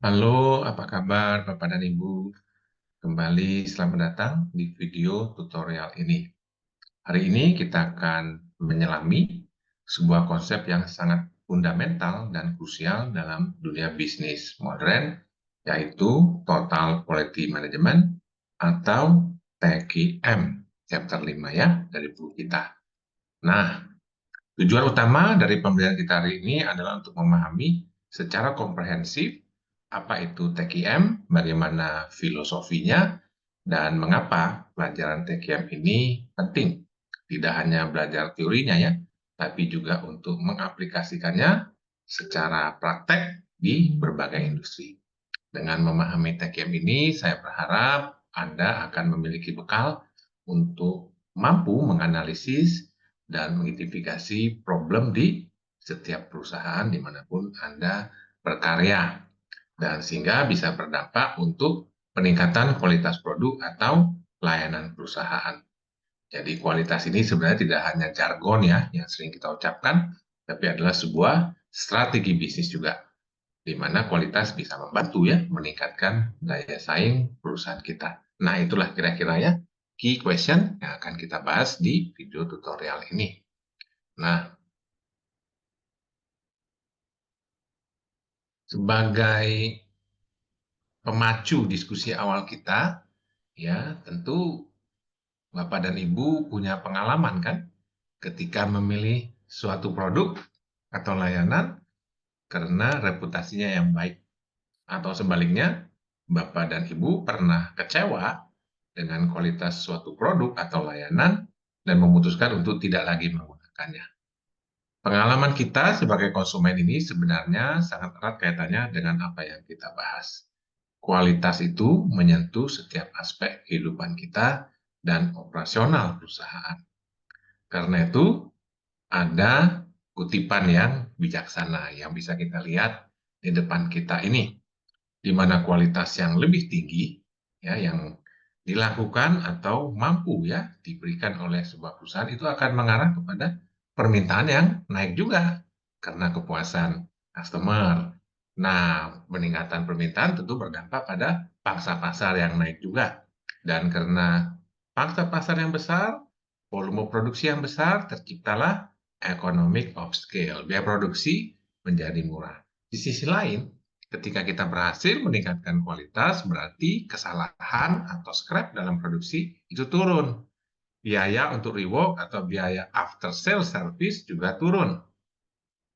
Halo, apa kabar Bapak dan Ibu? Kembali selamat datang di video tutorial ini. Hari ini kita akan menyelami sebuah konsep yang sangat fundamental dan krusial dalam dunia bisnis modern, yaitu Total Quality Management atau TQM, chapter 5 ya, dari buku kita. Nah, tujuan utama dari pembelajaran kita hari ini adalah untuk memahami secara komprehensif apa itu TQM, bagaimana filosofinya, dan mengapa pelajaran TQM ini penting. Tidak hanya belajar teorinya ya, tapi juga untuk mengaplikasikannya secara praktek di berbagai industri. Dengan memahami TQM ini, saya berharap Anda akan memiliki bekal untuk mampu menganalisis dan mengidentifikasi problem di setiap perusahaan dimanapun Anda berkarya, dan sehingga bisa berdampak untuk peningkatan kualitas produk atau layanan perusahaan. Jadi kualitas ini sebenarnya tidak hanya jargon ya yang sering kita ucapkan, tapi adalah sebuah strategi bisnis juga, di mana kualitas bisa membantu ya meningkatkan daya saing perusahaan kita. Nah, itulah kira-kira ya key question yang akan kita bahas di video tutorial ini. Nah, sebagai pemacu diskusi awal kita, ya tentu Bapak dan Ibu punya pengalaman kan ketika memilih suatu produk atau layanan karena reputasinya yang baik. Atau sebaliknya, Bapak dan Ibu pernah kecewa dengan kualitas suatu produk atau layanan dan memutuskan untuk tidak lagi menggunakannya. Pengalaman kita sebagai konsumen ini sebenarnya sangat erat kaitannya dengan apa yang kita bahas. Kualitas itu menyentuh setiap aspek kehidupan kita dan operasional perusahaan. Karena itu, ada kutipan yang bijaksana yang bisa kita lihat di depan kita ini, di mana kualitas yang lebih tinggi ya yang dilakukan atau mampu ya diberikan oleh sebuah perusahaan itu akan mengarah kepada permintaan yang naik juga karena kepuasan customer. Nah, peningkatan permintaan tentu berdampak pada pangsa pasar yang naik juga. Dan karena pangsa pasar yang besar, volume produksi yang besar, terciptalah economic of scale. Biaya produksi menjadi murah. Di sisi lain, ketika kita berhasil meningkatkan kualitas, berarti kesalahan atau scrap dalam produksi itu turun. Biaya untuk rework atau biaya after sale service juga turun.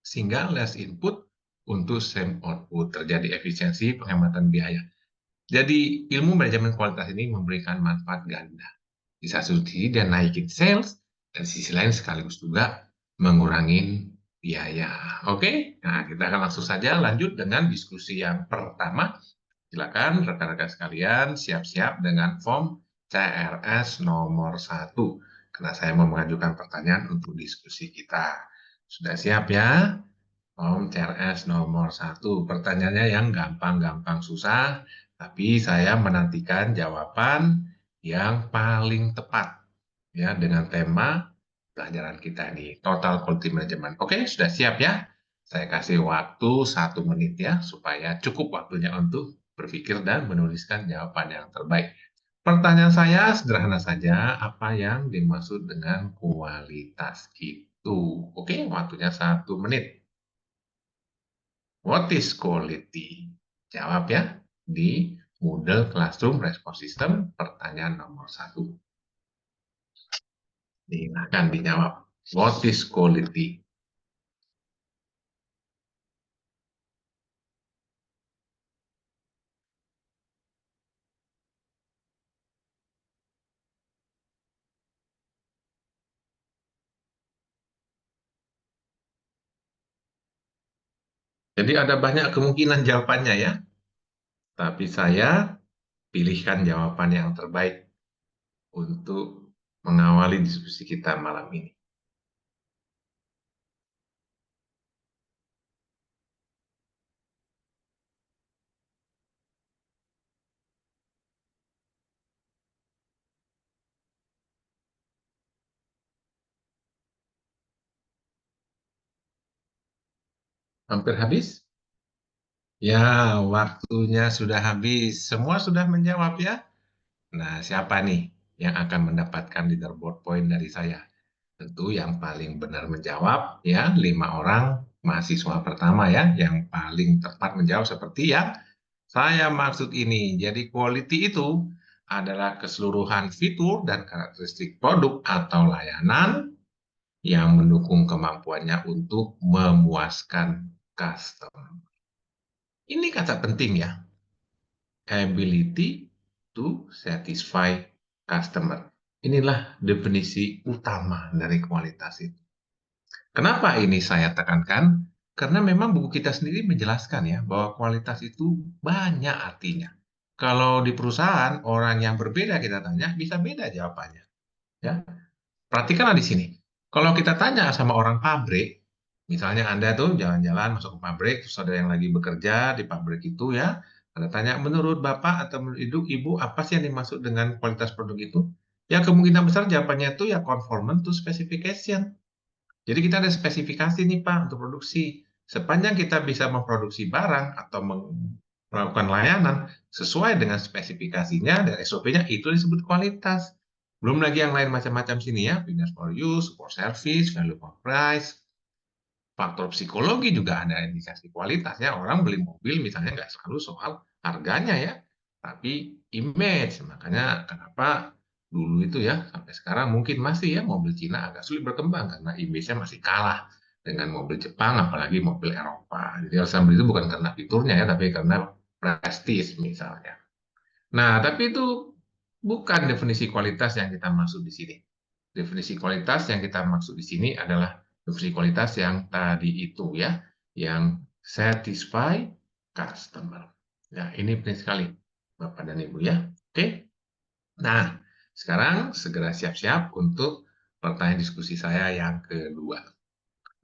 Sehingga less input untuk same output, terjadi efisiensi penghematan biaya. Jadi ilmu manajemen kualitas ini memberikan manfaat ganda. Di satu sisi dia naikin sales, dan di sisi lain sekaligus juga mengurangi biaya. Oke, nah kita akan langsung saja lanjut dengan diskusi yang pertama. Silakan rekan-rekan sekalian siap-siap dengan form CRS nomor 1. Karena saya mau mengajukan pertanyaan untuk diskusi kita. Sudah siap ya? Form CRS nomor 1. Pertanyaannya yang gampang-gampang susah, tapi saya menantikan jawaban yang paling tepat ya dengan tema pelajaran kita ini, Total Quality Management. Oke, sudah siap ya? Saya kasih waktu 1 menit ya, supaya cukup waktunya untuk berpikir dan menuliskan jawaban yang terbaik. Pertanyaan saya sederhana saja, apa yang dimaksud dengan kualitas itu? Oke, waktunya 1 menit. What is quality? Jawab ya di Moodle Classroom Response System pertanyaan nomor 1. Silakan dijawab. What is quality? Jadi ada banyak kemungkinan jawabannya ya, tapi saya pilihkan jawaban yang terbaik untuk mengawali diskusi kita malam ini. Hampir habis? Ya, waktunya sudah habis. Semua sudah menjawab ya. Nah, siapa nih yang akan mendapatkan leaderboard point dari saya? Tentu yang paling benar menjawab ya, 5 orang mahasiswa pertama ya, yang paling tepat menjawab seperti yang saya maksud ini. Jadi quality itu adalah keseluruhan fitur dan karakteristik produk atau layanan yang mendukung kemampuannya untuk memuaskan customer. Ini kata penting ya, ability to satisfy customer. Inilah definisi utama dari kualitas itu. Kenapa ini saya tekankan? Karena memang buku kita sendiri menjelaskan ya bahwa kualitas itu banyak artinya. Kalau di perusahaan orang yang berbeda kita tanya bisa beda jawabannya. Ya, perhatikanlah di sini. Kalau kita tanya sama orang pabrik, misalnya Anda tuh jalan-jalan masuk ke pabrik, terus ada yang lagi bekerja di pabrik itu ya, Anda tanya, menurut Bapak atau menurut Ibu, apa sih yang dimaksud dengan kualitas produk itu? Ya kemungkinan besar jawabannya itu ya conformance to specification. Jadi kita ada spesifikasi nih Pak untuk produksi. Sepanjang kita bisa memproduksi barang atau melakukan layanan sesuai dengan spesifikasinya dan SOP-nya, itu disebut kualitas. Belum lagi yang lain macam-macam sini ya, fitness for use, for service, value for price, faktor psikologi juga ada indikasi kualitasnya. Orang beli mobil misalnya nggak selalu soal harganya ya, tapi image. Makanya kenapa dulu itu ya, sampai sekarang mungkin masih ya mobil Cina agak sulit berkembang karena image-nya masih kalah dengan mobil Jepang, apalagi mobil Eropa. Jadi alasan beli itu bukan karena fiturnya ya, tapi karena prestis misalnya. Nah, tapi itu bukan definisi kualitas yang kita maksud di sini. Definisi kualitas yang kita maksud di sini adalah definisi kualitas yang tadi itu ya, yang satisfy customer. Ya, ini penting sekali, Bapak dan Ibu ya. Oke. Nah, sekarang segera siap-siap untuk pertanyaan diskusi saya yang kedua.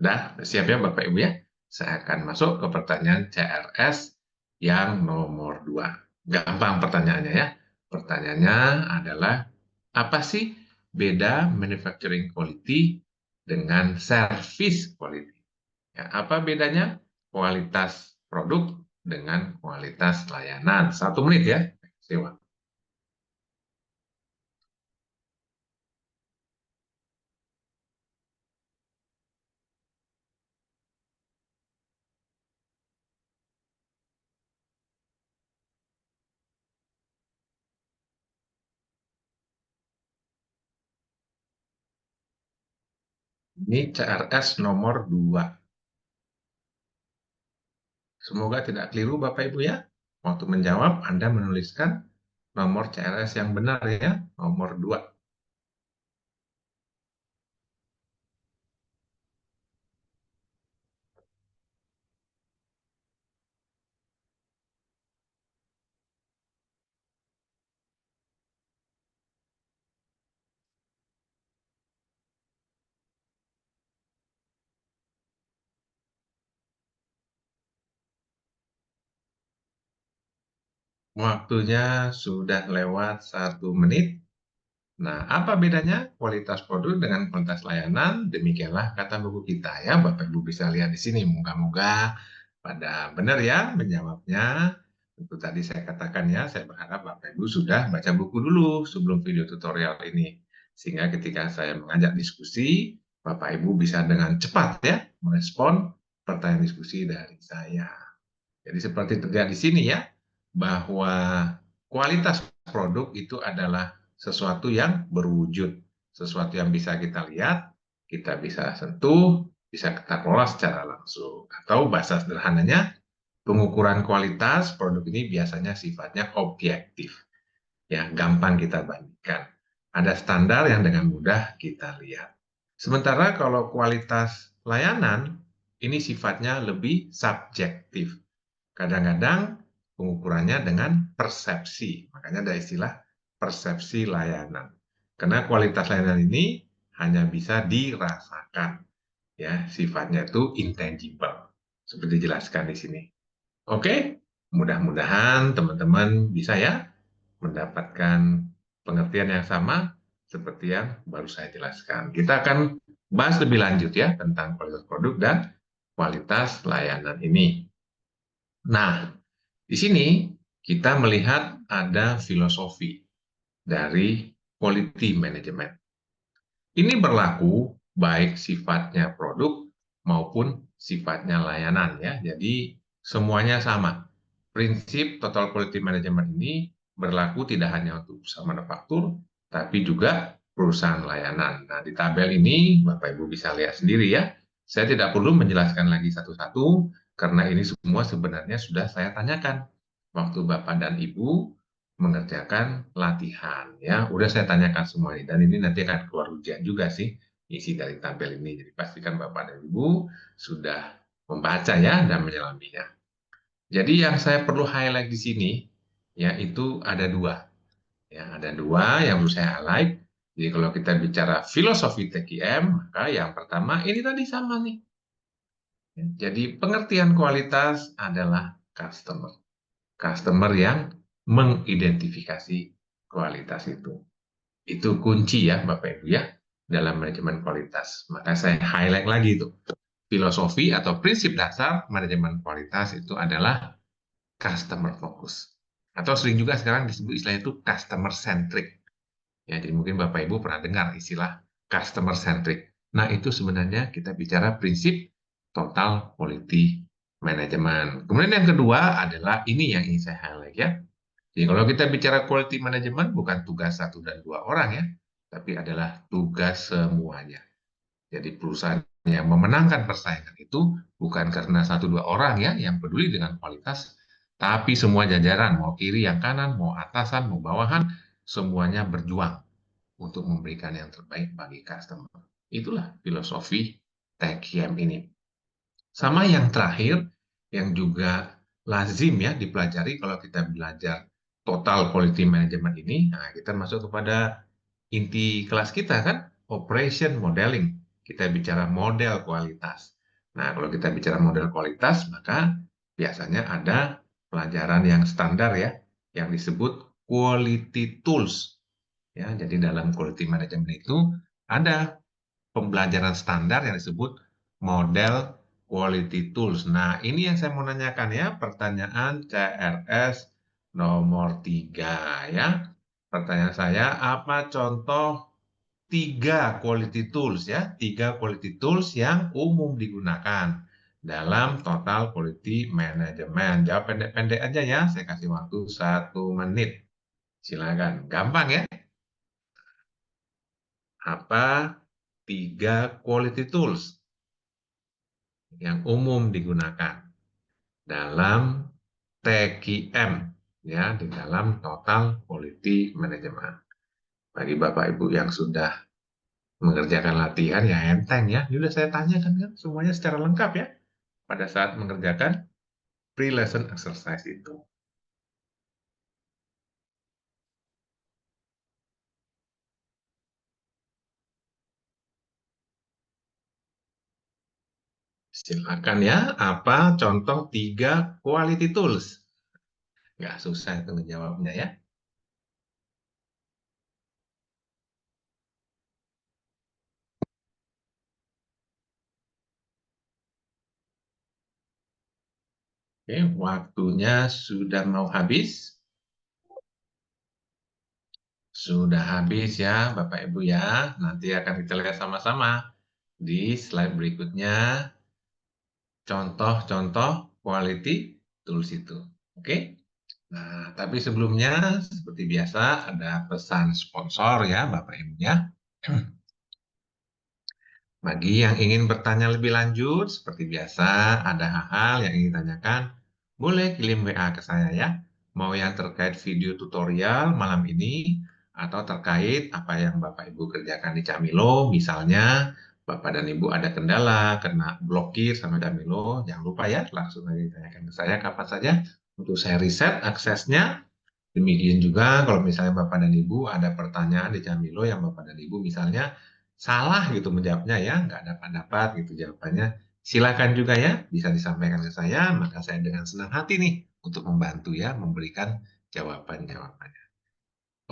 Dah, siap ya Bapak Ibu ya? Saya akan masuk ke pertanyaan CRS yang nomor 2. Gampang pertanyaannya ya. Pertanyaannya adalah, apa sih beda manufacturing quality dengan service quality? Ya, apa bedanya kualitas produk dengan kualitas layanan? 1 menit ya. Sewa. Ini CRS nomor 2. Semoga tidak keliru Bapak Ibu ya. Waktu menjawab, Anda menuliskan nomor CRS yang benar ya, nomor 2. Waktunya sudah lewat 1 menit. Nah, apa bedanya kualitas produk dengan kualitas layanan? Demikianlah kata buku kita ya. Bapak Ibu bisa lihat di sini. Moga-moga pada benar ya menjawabnya. Itu tadi saya katakan ya, saya berharap Bapak Ibu sudah baca buku dulu sebelum video tutorial ini. Sehingga ketika saya mengajak diskusi, Bapak Ibu bisa dengan cepat ya merespon pertanyaan diskusi dari saya. Jadi seperti terlihat di sini ya, bahwa kualitas produk itu adalah sesuatu yang berwujud, sesuatu yang bisa kita lihat, kita bisa sentuh, bisa kita kelola secara langsung. Atau bahasa sederhananya, pengukuran kualitas produk ini biasanya sifatnya objektif, ya gampang kita bandingkan. Ada standar yang dengan mudah kita lihat. Sementara kalau kualitas layanan ini sifatnya lebih subjektif. Kadang-kadang pengukurannya dengan persepsi. Makanya ada istilah persepsi layanan. Karena kualitas layanan ini hanya bisa dirasakan. Ya, sifatnya itu intangible. Seperti dijelaskan di sini. Oke, mudah-mudahan teman-teman bisa ya mendapatkan pengertian yang sama seperti yang baru saya jelaskan. Kita akan bahas lebih lanjut ya tentang kualitas produk dan kualitas layanan ini. Nah, di sini kita melihat ada filosofi dari quality management. Ini berlaku baik sifatnya produk maupun sifatnya layanan ya. Jadi semuanya sama. Prinsip total quality management ini berlaku tidak hanya untuk perusahaan manufaktur, tapi juga perusahaan layanan. Nah, di tabel ini Bapak Ibu bisa lihat sendiri ya. Saya tidak perlu menjelaskan lagi satu-satu karena ini semua sebenarnya sudah saya tanyakan waktu Bapak dan Ibu mengerjakan latihan ya. Udah saya tanyakan semua ini dan ini nanti akan keluar ujian juga sih isi dari tabel ini. Jadi pastikan Bapak dan Ibu sudah membaca ya dan menyelaminya. Jadi yang saya perlu highlight di sini yaitu ada dua. Ya, ada dua yang perlu saya highlight. Jadi kalau kita bicara filosofi TQM, maka yang pertama ini tadi sama nih. Jadi pengertian kualitas adalah customer. Customer yang mengidentifikasi kualitas itu. Itu kunci ya Bapak Ibu ya dalam manajemen kualitas. Maka saya highlight lagi itu. Filosofi atau prinsip dasar manajemen kualitas itu adalah customer focus. Atau sering juga sekarang disebut istilah itu customer centric. Ya, jadi mungkin Bapak Ibu pernah dengar istilah customer centric. Nah, itu sebenarnya kita bicara prinsip total quality management. Kemudian yang kedua adalah ini yang ingin saya highlight ya. Jadi kalau kita bicara quality management bukan tugas satu dan dua orang ya, tapi adalah tugas semuanya. Jadi perusahaan yang memenangkan persaingan itu bukan karena satu dua orang ya yang peduli dengan kualitas, tapi semua jajaran, mau kiri yang kanan, mau atasan, mau bawahan, semuanya berjuang untuk memberikan yang terbaik bagi customer. Itulah filosofi TechM ini. Sama yang terakhir, yang juga lazim ya dipelajari kalau kita belajar total quality management ini, nah kita masuk kepada inti kelas kita kan, operation modeling. Kita bicara model kualitas. Nah, kalau kita bicara model kualitas, maka biasanya ada pelajaran yang standar ya, yang disebut quality tools. Ya, jadi dalam quality management itu ada pembelajaran standar yang disebut model quality tools. Nah, ini yang saya mau nanyakan ya, pertanyaan CRS nomor 3 ya. Pertanyaan saya, apa contoh tiga quality tools ya, tiga quality tools yang umum digunakan dalam total quality management. Jawab pendek-pendek aja ya, saya kasih waktu 1 menit. Silakan, gampang ya. Apa tiga quality tools yang umum digunakan dalam TQM ya, di dalam total quality management. Bagi Bapak Ibu yang sudah mengerjakan latihan ya enteng ya. Ini sudah saya tanyakan kan semuanya secara lengkap ya pada saat mengerjakan pre-lesson exercise itu. Silakan ya, apa contoh tiga quality tools? Nggak susah itu menjawabnya ya. Oke, waktunya sudah mau habis. Sudah habis ya, Bapak Ibu ya. Nanti akan kita lihat sama-sama di slide berikutnya contoh-contoh quality tools itu. Oke? Nah, tapi sebelumnya seperti biasa ada pesan sponsor ya, Bapak Ibu ya. Bagi yang ingin bertanya lebih lanjut, seperti biasa ada hal-hal yang ingin tanyakan, boleh kirim WA ke saya ya. Mau yang terkait video tutorial malam ini, atau terkait apa yang Bapak Ibu kerjakan di Camilo, misalnya Bapak dan Ibu ada kendala, kena blokir sama Camilo, jangan lupa ya, langsung aja ditanyakan ke saya kapan saja, untuk saya riset aksesnya. Demikian juga kalau misalnya Bapak dan Ibu ada pertanyaan di Camilo yang Bapak dan Ibu misalnya salah gitu menjawabnya ya, nggak dapat-dapat gitu jawabannya, silakan juga ya, bisa disampaikan ke saya, maka saya dengan senang hati nih untuk membantu ya, memberikan jawaban-jawabannya.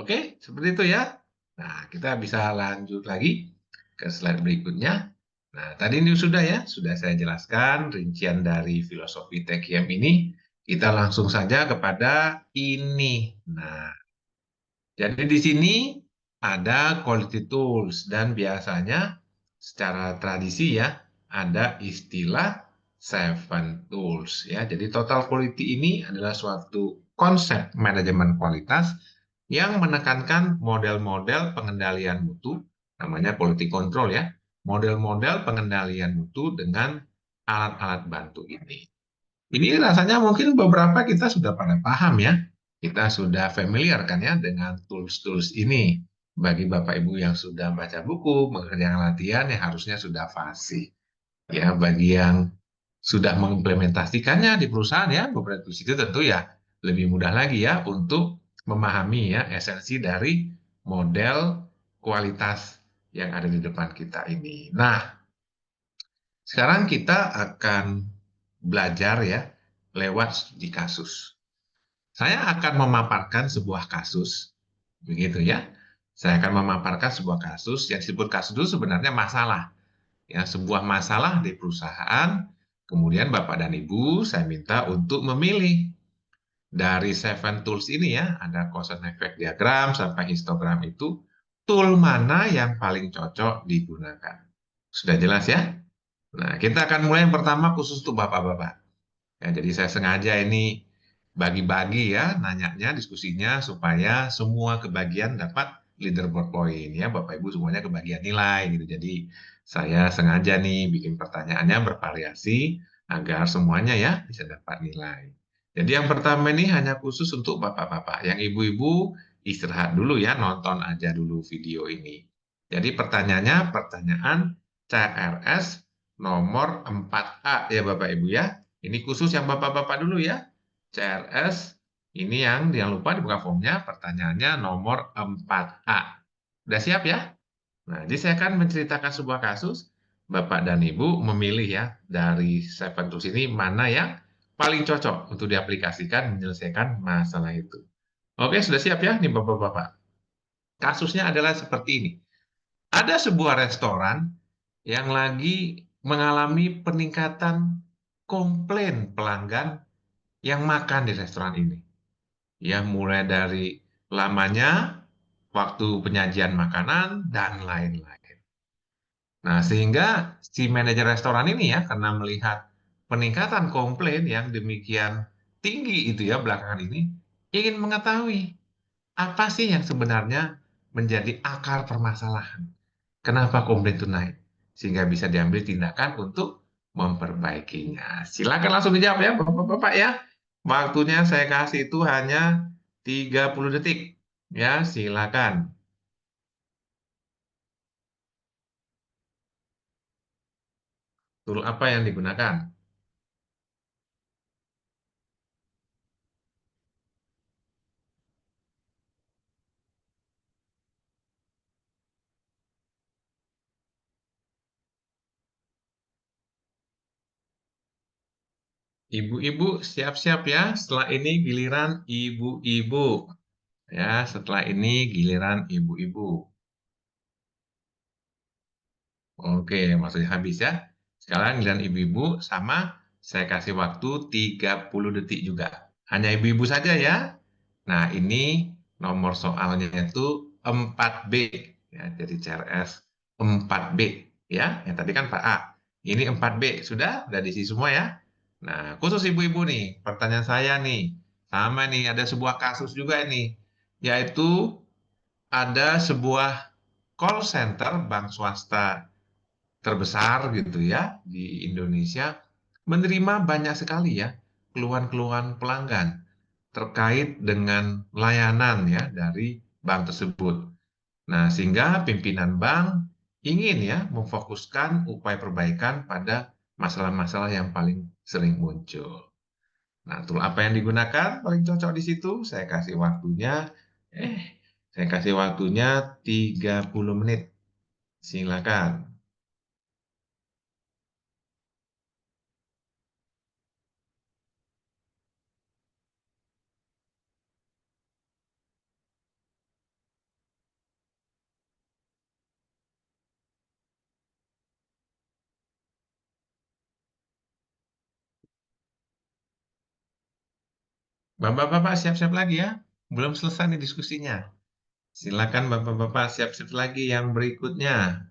Oke, seperti itu ya. Nah, kita bisa lanjut lagi ke slide berikutnya. Nah, tadi ini sudah ya, sudah saya jelaskan rincian dari filosofi TQM ini. Kita langsung saja kepada ini. Nah, jadi di sini ada quality tools dan biasanya secara tradisi ya ada istilah seven tools ya. Jadi total quality ini adalah suatu konsep manajemen kualitas yang menekankan model-model pengendalian mutu, namanya quality control ya. Model-model pengendalian mutu dengan alat-alat bantu ini. Ini rasanya mungkin beberapa kita sudah pada paham ya. Kita sudah familiar kan ya dengan tools-tools ini. Bagi Bapak Ibu yang sudah baca buku, mengerjakan latihan, ya harusnya sudah fasih. Ya, bagi yang sudah mengimplementasikannya di perusahaan ya, beberapa tools itu tentu ya lebih mudah lagi ya untuk memahami ya esensi dari model kualitas yang ada di depan kita ini. Nah, sekarang kita akan belajar ya lewat studi kasus. Saya akan memaparkan sebuah kasus, begitu ya. Saya akan memaparkan sebuah kasus yang disebut kasus itu sebenarnya masalah. Ya, sebuah masalah di perusahaan, kemudian Bapak dan Ibu saya minta untuk memilih dari seven tools ini ya, ada cause and effect diagram sampai histogram itu, tool mana yang paling cocok digunakan. Sudah jelas ya? Nah, kita akan mulai yang pertama khusus untuk Bapak-Bapak. Ya, jadi saya sengaja ini bagi-bagi ya nanyanya, diskusinya supaya semua kebagian dapat leaderboard point ya. Bapak Ibu semuanya kebagian nilai gitu. Jadi saya sengaja nih bikin pertanyaannya bervariasi agar semuanya ya bisa dapat nilai. Jadi yang pertama ini hanya khusus untuk Bapak-Bapak. Yang Ibu-ibu istirahat dulu ya, nonton aja dulu video ini. Jadi pertanyaannya pertanyaan CRS nomor 4A ya Bapak Ibu ya. Ini khusus yang Bapak-Bapak dulu ya. CRS, ini yang jangan lupa dibuka formnya, pertanyaannya nomor 4A. Udah siap ya? Nah, jadi saya akan menceritakan sebuah kasus, Bapak dan Ibu memilih ya, dari Seven Tools ini mana yang paling cocok untuk diaplikasikan menyelesaikan masalah itu. Oke, sudah siap ya nih Bapak-Bapak? Kasusnya adalah seperti ini. Ada sebuah restoran yang lagi mengalami peningkatan komplain pelanggan yang makan di restoran ini. Ya, mulai dari lamanya, waktu penyajian makanan, dan lain-lain. Nah, sehingga si manajer restoran ini ya, karena melihat peningkatan komplain yang demikian tinggi itu ya belakangan ini, ingin mengetahui apa sih yang sebenarnya menjadi akar permasalahan. Kenapa komplain itu naik? Sehingga bisa diambil tindakan untuk memperbaikinya. Silakan langsung dijawab ya, Bapak-Bapak ya. Waktunya saya kasih itu hanya 30 detik. Ya, silakan. Tool apa yang digunakan? Ibu-ibu siap-siap ya. Setelah ini giliran ibu-ibu. Ya, setelah ini giliran ibu-ibu. Oke, maksudnya habis ya. Sekarang giliran ibu-ibu sama saya kasih waktu 30 detik juga. Hanya ibu-ibu saja ya. Nah, ini nomor soalnya itu 4B. Ya, jadi CRS 4B. Ya, yang tadi kan Pak A. Ini 4B. Sudah diisi semua ya. Nah, khusus ibu-ibu nih, pertanyaan saya nih. Sama nih, ada sebuah kasus juga nih. Yaitu ada sebuah call center bank swasta terbesar gitu ya di Indonesia menerima banyak sekali ya keluhan-keluhan pelanggan terkait dengan layanan ya dari bank tersebut. Nah, sehingga pimpinan bank ingin ya memfokuskan upaya perbaikan pada masalah-masalah yang paling sering muncul. Nah, tool apa yang digunakan paling cocok di situ? Saya kasih waktunya, eh, saya kasih waktunya 30 menit. Silakan. Bapak-bapak siap-siap lagi ya. Belum selesai nih diskusinya. Silakan bapak-bapak siap-siap lagi yang berikutnya.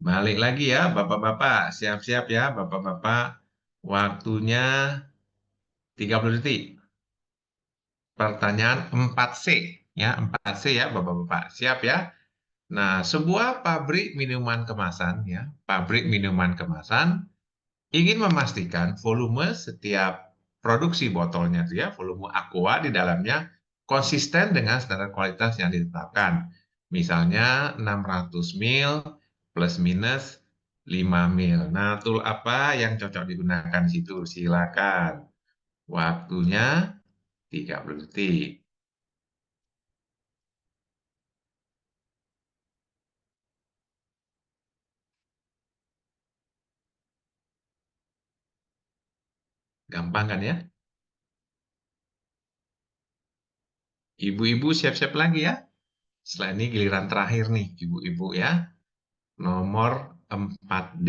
Balik lagi ya, bapak-bapak. Siap-siap ya, bapak-bapak. Waktunya 30 detik. Pertanyaan 4C. Ya, 4C ya, bapak-bapak. Siap ya? Nah, sebuah pabrik minuman kemasan, ya, pabrik minuman kemasan ingin memastikan volume setiap produksi botolnya, ya, volume aqua di dalamnya konsisten dengan standar kualitas yang ditetapkan. Misalnya 600 ml plus minus 5 ml. Nah, tool apa yang cocok digunakan di situ? Silakan. Waktunya 30 detik. Gampang kan ya? Ibu-ibu siap-siap lagi ya. Setelah ini giliran terakhir nih, ibu-ibu ya. Nomor 4D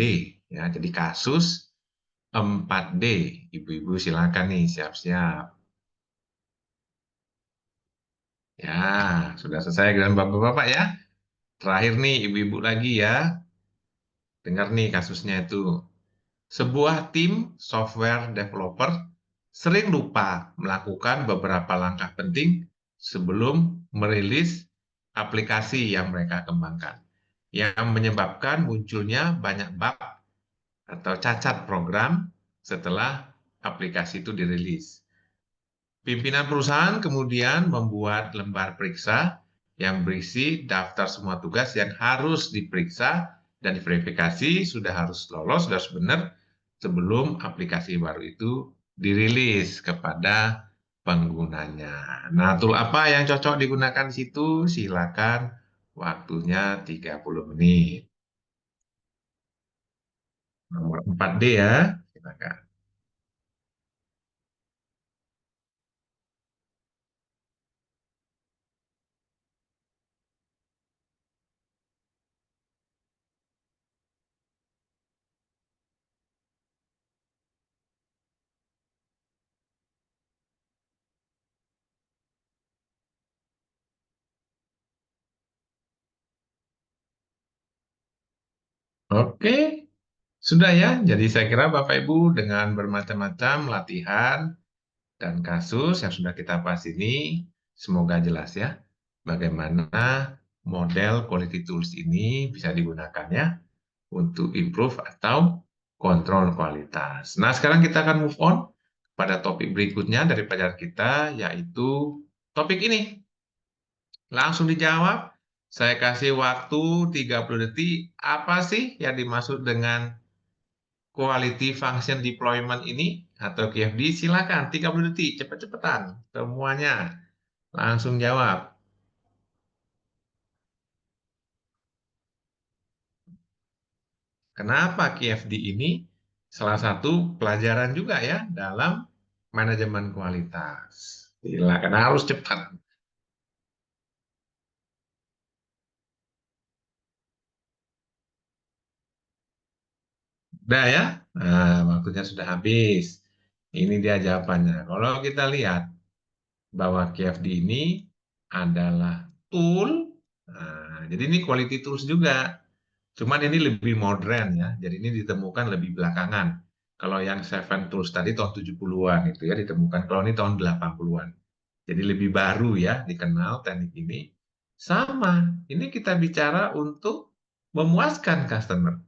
ya. Jadi kasus 4D. Ibu-ibu silakan nih siap-siap. Ya, sudah selesai dengan bapak-bapak ya. Terakhir nih ibu-ibu lagi ya. Dengar nih kasusnya itu. Sebuah tim software developer sering lupa melakukan beberapa langkah penting sebelum merilis aplikasi yang mereka kembangkan, yang menyebabkan munculnya banyak bug atau cacat program setelah aplikasi itu dirilis. Pimpinan perusahaan kemudian membuat lembar periksa yang berisi daftar semua tugas yang harus diperiksa dan diverifikasi, sudah harus lolos, sudah harus benar sebelum aplikasi baru itu dirilis kepada penggunanya. Nah, tool apa yang cocok digunakan di situ? Silakan, waktunya 30 menit. Nomor 4D ya, silakan. Oke, sudah ya. Jadi saya kira Bapak Ibu dengan bermacam-macam latihan dan kasus yang sudah kita bahas ini, semoga jelas ya bagaimana model quality tools ini bisa digunakan ya untuk improve atau kontrol kualitas. Nah, sekarang kita akan move on pada topik berikutnya dari pelajaran kita, yaitu topik ini. Langsung dijawab. Saya kasih waktu 30 detik. Apa sih yang dimaksud dengan Quality Function Deployment ini atau QFD? Silakan 30 detik, cepet-cepetan semuanya langsung jawab. Kenapa QFD ini salah satu pelajaran juga ya dalam manajemen kualitas. Silakan harus cepat. Udah ya? Nah, waktunya sudah habis. Ini dia jawabannya. Kalau kita lihat bahwa QFD ini adalah tool. Nah, jadi ini quality tools juga. Cuman ini lebih modern ya. Jadi ini ditemukan lebih belakangan. Kalau yang Seven Tools tadi tahun 70-an itu ya ditemukan. Kalau ini tahun 80-an. Jadi lebih baru ya dikenal teknik ini. Sama, ini kita bicara untuk memuaskan customer.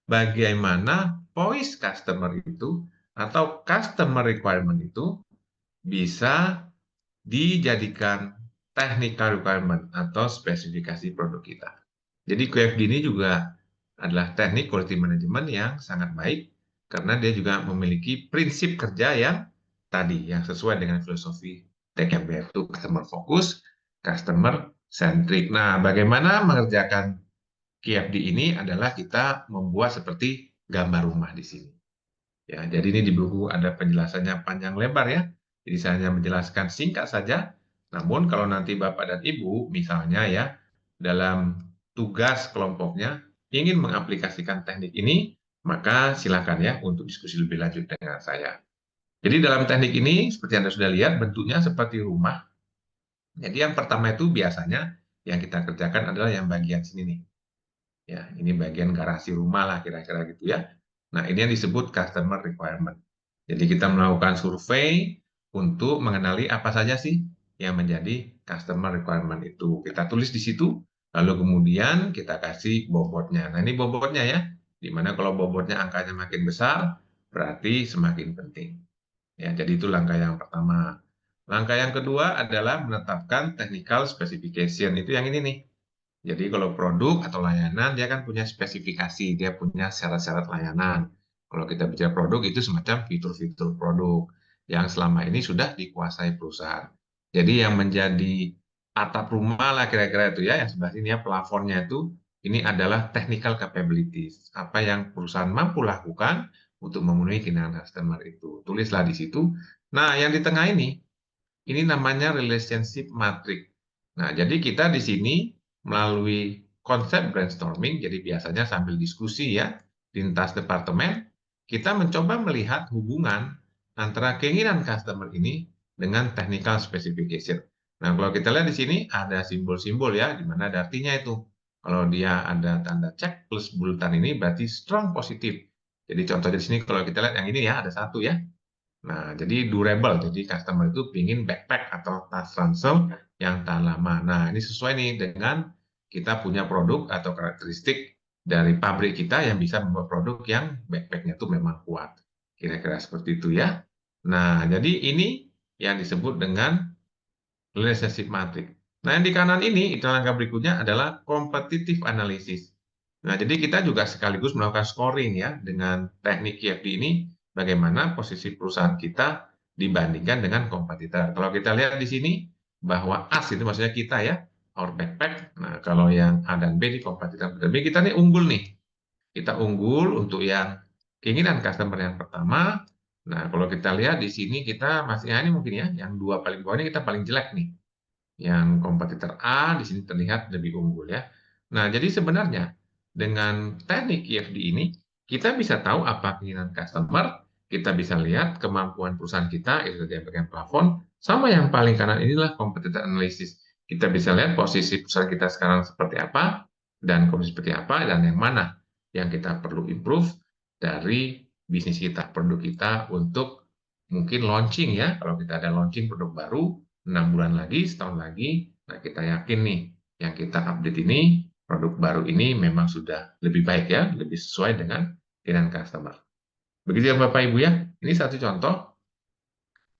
Bagaimana voice customer itu atau customer requirement itu bisa dijadikan technical requirement atau spesifikasi produk kita. Jadi QFD ini juga adalah teknik quality management yang sangat baik karena dia juga memiliki prinsip kerja yang tadi yang sesuai dengan filosofi TKB itu customer focus, customer centric. Nah, bagaimana mengerjakan QFD ini adalah kita membuat seperti gambar rumah di sini. Ya, jadi ini di buku ada penjelasannya panjang lebar ya. Jadi saya hanya menjelaskan singkat saja. Namun kalau nanti Bapak dan Ibu misalnya ya dalam tugas kelompoknya ingin mengaplikasikan teknik ini, maka silakan ya untuk diskusi lebih lanjut dengan saya. Jadi dalam teknik ini, seperti Anda sudah lihat, bentuknya seperti rumah. Jadi yang pertama itu biasanya yang kita kerjakan adalah yang bagian sini nih. Ya, ini bagian garasi rumah lah kira-kira gitu ya. Nah, ini yang disebut customer requirement. Jadi kita melakukan survei untuk mengenali apa saja sih yang menjadi customer requirement itu. Kita tulis di situ, lalu kemudian kita kasih bobotnya. Nah, ini bobotnya ya. Dimana kalau bobotnya angkanya makin besar, berarti semakin penting. Ya, jadi itu langkah yang pertama. Langkah yang kedua adalah menetapkan technical specification. Itu yang ini nih. Jadi kalau produk atau layanan, dia kan punya spesifikasi, dia punya syarat-syarat layanan. Kalau kita bicara produk, itu semacam fitur-fitur produk yang selama ini sudah dikuasai perusahaan. Jadi yang menjadi atap rumah lah kira-kira itu ya, yang sebelah sini ya, plafonnya itu, ini adalah technical capabilities. Apa yang perusahaan mampu lakukan untuk memenuhi keinginan customer itu. Tulislah di situ. Nah, yang di tengah ini namanya relationship matrix. Nah, jadi kita di sini melalui konsep brainstorming, jadi biasanya sambil diskusi ya, lintas departemen, kita mencoba melihat hubungan antara keinginan customer ini dengan technical specification. Nah, kalau kita lihat di sini ada simbol-simbol ya, di mana ada artinya itu. Kalau dia ada tanda cek plus bulatan ini berarti strong positif. Jadi contoh di sini kalau kita lihat yang ini ya, ada satu ya. Nah, jadi durable. Jadi customer itu ingin backpack atau tas ransel yang tahan lama. Nah, ini sesuai nih dengan kita punya produk atau karakteristik dari pabrik kita yang bisa membuat produk yang backpacknya itu memang kuat. Kira-kira seperti itu ya. Nah, jadi ini yang disebut dengan relationship matrix. Nah, yang di kanan ini, itu langkah berikutnya adalah competitive analysis. Nah, jadi kita juga sekaligus melakukan scoring ya dengan teknik KFD ini, bagaimana posisi perusahaan kita dibandingkan dengan kompetitor. Kalau kita lihat di sini, bahwa AS itu maksudnya kita ya, our backpack. Nah, kalau yang A dan B di kompetitor B, kita nih unggul nih. Kita unggul untuk yang keinginan customer yang pertama. Nah, kalau kita lihat di sini kita masih, ini mungkin ya, yang dua paling bawah ini kita paling jelek nih. Yang kompetitor A di sini terlihat lebih unggul ya. Nah, jadi sebenarnya dengan teknik IFD ini, kita bisa tahu apa keinginan customer, kita bisa lihat kemampuan perusahaan kita, itu tadi yang bagian plafon, sama yang paling kanan inilah competitor analysis. Kita bisa lihat posisi perusahaan kita sekarang seperti apa, dan kondisi seperti apa, dan yang mana yang kita perlu improve dari bisnis kita, produk kita untuk mungkin launching ya, kalau kita ada launching produk baru, 6 bulan lagi, setahun lagi, nah kita yakin nih, yang kita update ini, produk baru ini memang sudah lebih baik ya, lebih sesuai dengan keinginan customer. Begitu ya Bapak Ibu ya, ini satu contoh.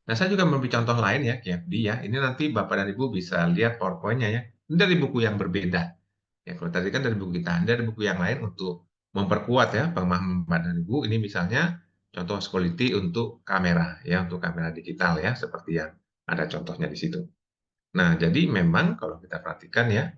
Nah, saya juga memberi contoh lain ya, KFD ya. Ini nanti Bapak dan Ibu bisa lihat PowerPoint-nya ya. Ini dari buku yang berbeda. Ya, kalau tadi kan dari buku kita, ada buku yang lain untuk memperkuat ya pemahaman Bapak dan Ibu. Ini misalnya contoh quality untuk kamera ya, untuk kamera digital ya, seperti yang ada contohnya di situ. Nah, jadi memang kalau kita perhatikan ya,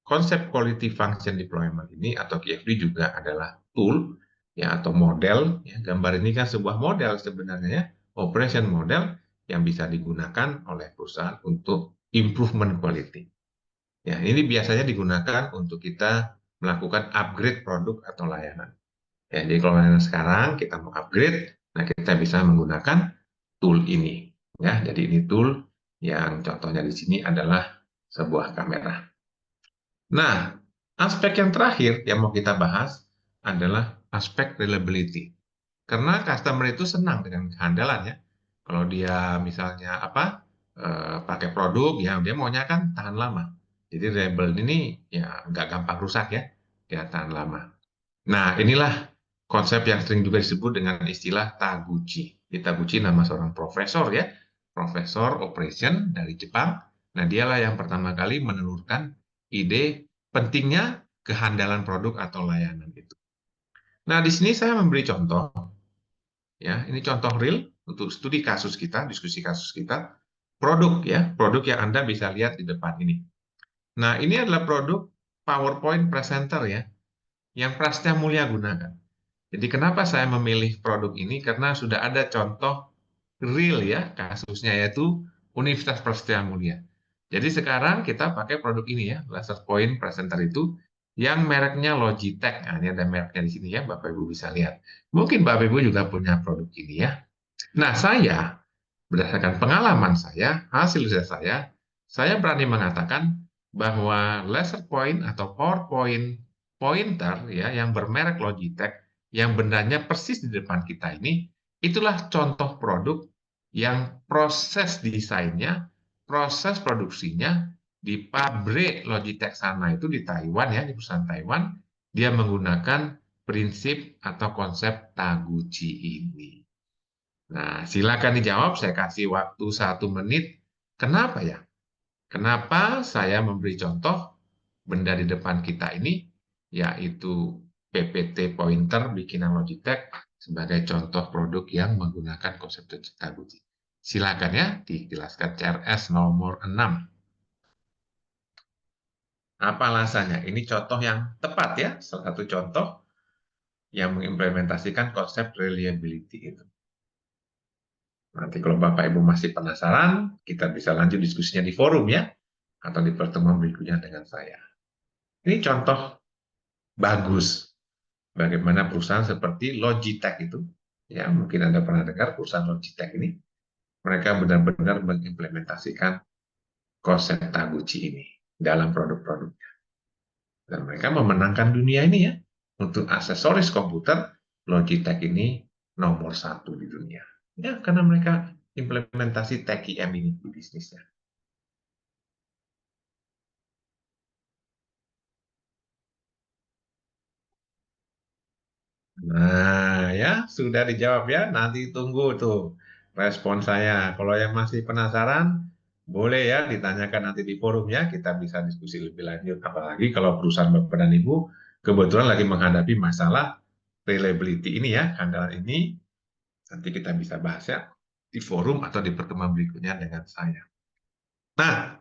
konsep quality function deployment ini atau QFD juga adalah tool ya atau model ya. Gambar ini kan sebuah model sebenarnya ya, operation model yang bisa digunakan oleh perusahaan untuk improvement quality. Ya, ini biasanya digunakan untuk kita melakukan upgrade produk atau layanan. Ya, jadi kalau layanan sekarang kita mau upgrade, nah kita bisa menggunakan tool ini. Ya, jadi ini tool yang contohnya di sini adalah sebuah kamera. Nah, aspek yang terakhir yang mau kita bahas adalah aspek reliability. Karena customer itu senang dengan kehandalan ya. Kalau dia misalnya pakai produk, ya dia maunya kan tahan lama. Jadi reliable ini ya nggak gampang rusak ya, dia tahan lama. Nah, inilah konsep yang sering juga disebut dengan istilah Taguchi. Taguchi nama seorang profesor ya, profesor operation dari Jepang. Nah, dialah yang pertama kali menelurkan ide pentingnya kehandalan produk atau layanan itu. Nah, di sini saya memberi contoh, ya, ini contoh real untuk studi kasus kita, diskusi kasus kita, produk ya, produk yang Anda bisa lihat di depan ini. Nah, ini adalah produk PowerPoint presenter ya, yang Prasetya Mulia gunakan. Jadi kenapa saya memilih produk ini? Karena sudah ada contoh real ya kasusnya yaitu Universitas Prasetya Mulia. Jadi sekarang kita pakai produk ini ya, Laser Point Presenter itu yang mereknya Logitech. Nah, ini ada mereknya di sini ya, Bapak Ibu bisa lihat. Mungkin Bapak Ibu juga punya produk ini ya. Nah, berdasarkan pengalaman saya, hasil riset saya berani mengatakan bahwa laser point atau PowerPoint pointer ya yang bermerek Logitech yang bendanya persis di depan kita ini, itulah contoh produk yang proses desainnya, proses produksinya di pabrik Logitech sana itu di Taiwan ya, di perusahaan Taiwan, dia menggunakan prinsip atau konsep Taguchi ini. Nah, silakan dijawab. Saya kasih waktu 1 menit. Kenapa ya? Kenapa saya memberi contoh benda di depan kita ini, yaitu PPT pointer bikinan Logitech sebagai contoh produk yang menggunakan konsep Taguchi. Silakan ya, dijelaskan CRS nomor 6. Apa alasannya? Ini contoh yang tepat ya, salah satu contoh yang mengimplementasikan konsep reliability itu. Nanti kalau Bapak Ibu masih penasaran, kita bisa lanjut diskusinya di forum ya, atau di pertemuan berikutnya dengan saya. Ini contoh bagus bagaimana perusahaan seperti Logitech itu, ya mungkin Anda pernah dengar perusahaan Logitech ini, mereka benar-benar mengimplementasikan konsep Taguchi ini dalam produk-produknya. Dan mereka memenangkan dunia ini ya, untuk aksesoris komputer, Logitech ini nomor 1 di dunia. Ya, karena mereka implementasi TKM ini di bisnisnya. Nah, ya, sudah dijawab ya. Nanti tunggu tuh respon saya. Kalau yang masih penasaran, boleh ya ditanyakan nanti di forum ya. Kita bisa diskusi lebih lanjut. Apalagi kalau perusahaan Bapak dan Ibu kebetulan lagi menghadapi masalah reliability ini ya, kehandalan ini. Nanti kita bisa bahas ya di forum atau di pertemuan berikutnya dengan saya. Nah,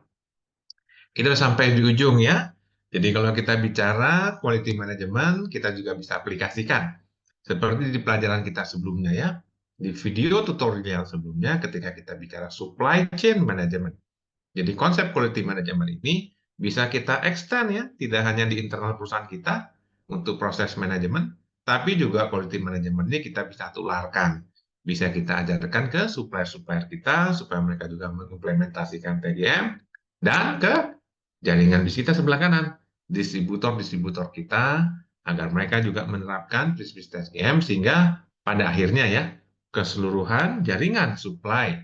kita sudah sampai di ujung ya. Jadi kalau kita bicara quality management, kita juga bisa aplikasikan. Seperti di pelajaran kita sebelumnya ya. Di video tutorial sebelumnya ketika kita bicara supply chain management. Jadi konsep quality management ini bisa kita extend ya, tidak hanya di internal perusahaan kita untuk proses manajemen, tapi juga quality management ini kita bisa tularkan. Bisa kita ajarkan ke supplier-supplier kita supaya mereka juga mengimplementasikan TGM dan ke jaringan di kita sebelah kanan, distributor-distributor kita agar mereka juga menerapkan prinsip TGM sehingga pada akhirnya ya keseluruhan jaringan supply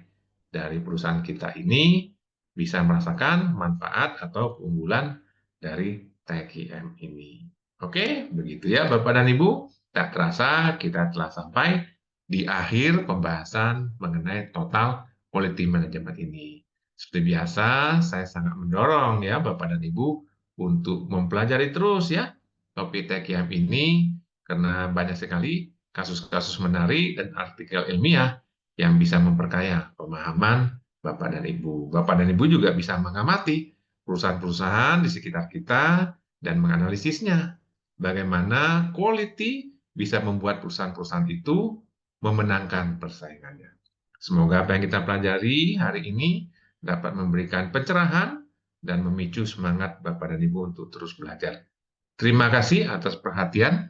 dari perusahaan kita ini bisa merasakan manfaat atau keunggulan dari TKM ini. Oke, begitu ya Bapak dan Ibu. Tak terasa kita telah sampai di akhir pembahasan mengenai total quality management ini. Seperti biasa, saya sangat mendorong ya Bapak dan Ibu untuk mempelajari terus ya topik TKM ini karena banyak sekali kasus-kasus menarik dan artikel ilmiah yang bisa memperkaya pemahaman Bapak dan Ibu. Bapak dan Ibu juga bisa mengamati perusahaan-perusahaan di sekitar kita dan menganalisisnya. Bagaimana quality bisa membuat perusahaan-perusahaan itu memenangkan persaingannya. Semoga apa yang kita pelajari hari ini dapat memberikan pencerahan dan memicu semangat Bapak dan Ibu untuk terus belajar. Terima kasih atas perhatian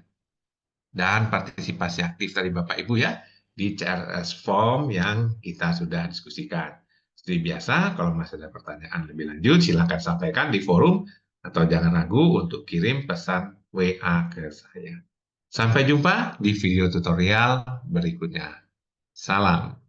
dan partisipasi aktif dari Bapak Ibu ya di CRS Form yang kita sudah diskusikan. Seperti biasa, kalau masih ada pertanyaan lebih lanjut, silakan sampaikan di forum atau jangan ragu untuk kirim pesan WA ke saya. Sampai jumpa di video tutorial berikutnya. Salam.